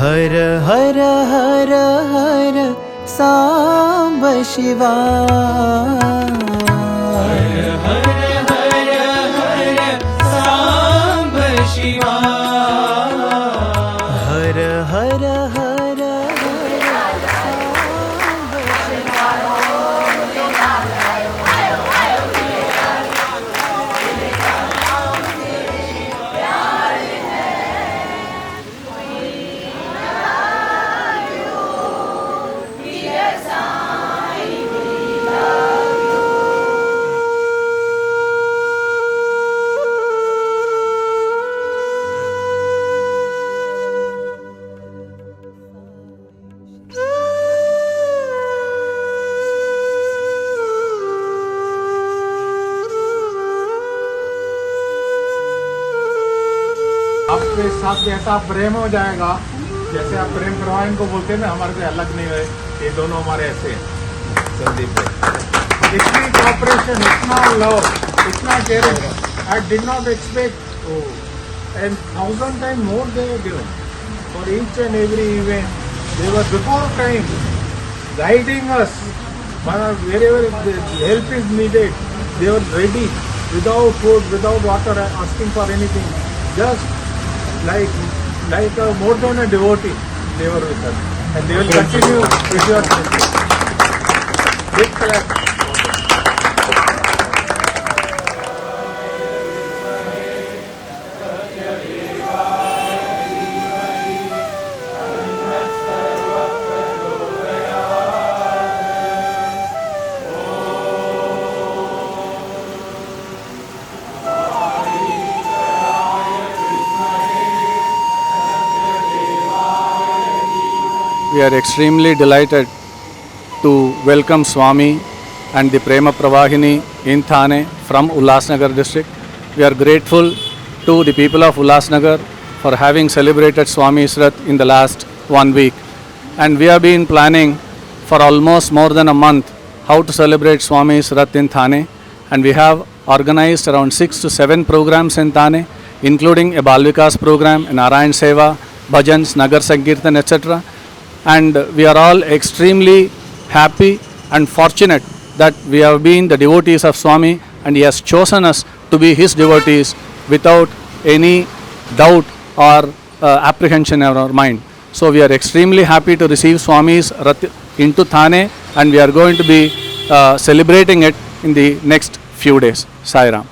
हर हर हर हर सांब शिवा हर हर हर हर सांब शिवा हर हर हर आपके साथ जैसा प्रेम हो जाएगा, जैसे आप प्रेम प्रवाह इनको बोलते हैं ना, हमारे से अलग नहीं है, ये दोनों हमारे ऐसे हैं। संदीप भाई, इतनी कोऑपरेशन, इतना लव, इतना caring, I did not expect, and 1,000 times more they were given for each and every event. They were before time guiding us wherever the help is needed. They were ready without food, without water, asking for anything, just like more than a devotee. They were with us, and they will continue with your big clap. We are extremely delighted to welcome Swami and the Prema Pravahini in Thane from Ulhasnagar district. We are grateful to the people of Ulhasnagar for having celebrated Swami's Rath in the last 1 week. And we have been planning for almost more than a month how to celebrate Swami's Rath in Thane. And we have organized around 6 to 7 programs in Thane, including a Balvikas program, a Narayan Seva, bhajans, Nagar Sankirtan, etc. And we are all extremely happy and fortunate that we have been the devotees of Swami and he has chosen us to be his devotees without any doubt or apprehension in our mind. So we are extremely happy to receive Swami's Rath into Thane and we are going to be celebrating it in the next few days. Sai Ram.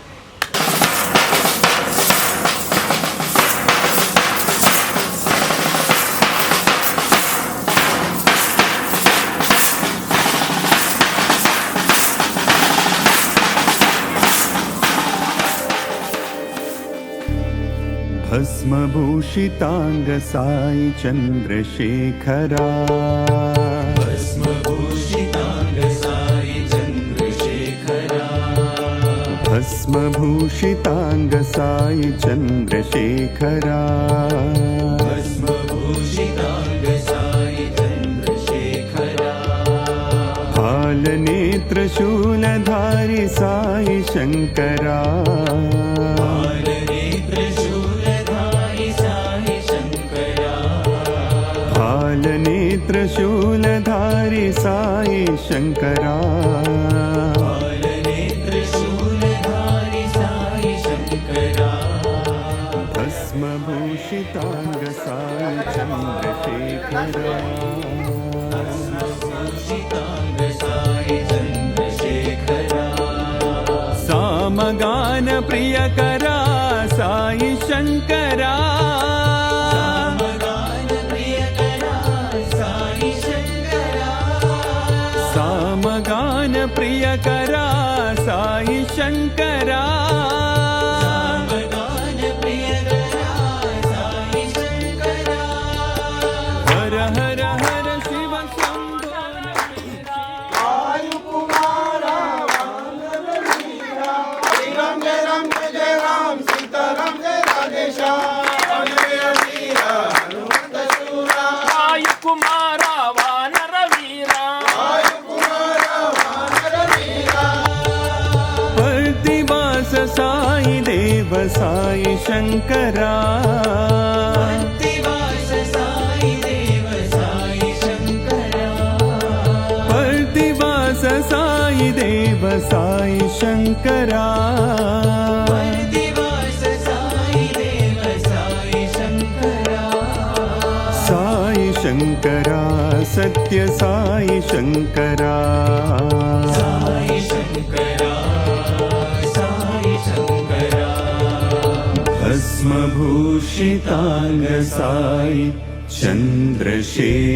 भस्मभूषितांग साई चंद्रशेखरा भस्मभूषितांग साई चंद्रशेखरा भस्मभूषितांग साई चंद्रशेखरा भस्मभूषितांग साई चंद्रशेखरा हालनेत्र शूलधारी साई शंकरा त्रिशूलधारी साई शंकरा त्रिशूलधारी साई शंकरा भस्मभूषितांग साई चंद्रशेखरा भस्मभूषितांग साई चंद्रशेखरा सामगान प्रियकरा साई शंकरा सामगान प्रियकरा साई शंकरा सामगान प्रियकरा साई शंकरा हर हर हर शिव शंभो वायु कुमारा वानर वीरा राम जय राम जय राम सीताराम जय राधेशा वानर वीरा हनुमंत शूरा वायु कुमारा वानर वीरा साई देव साई शंकरा साई साई देव साई शंकरा वर्धिवास साई देव साई शंकरा साई शंकरा सत्य साई शंकरा साई शंकरा साई शंकरा भस्मभूषितांग साई चंद्रशेखरा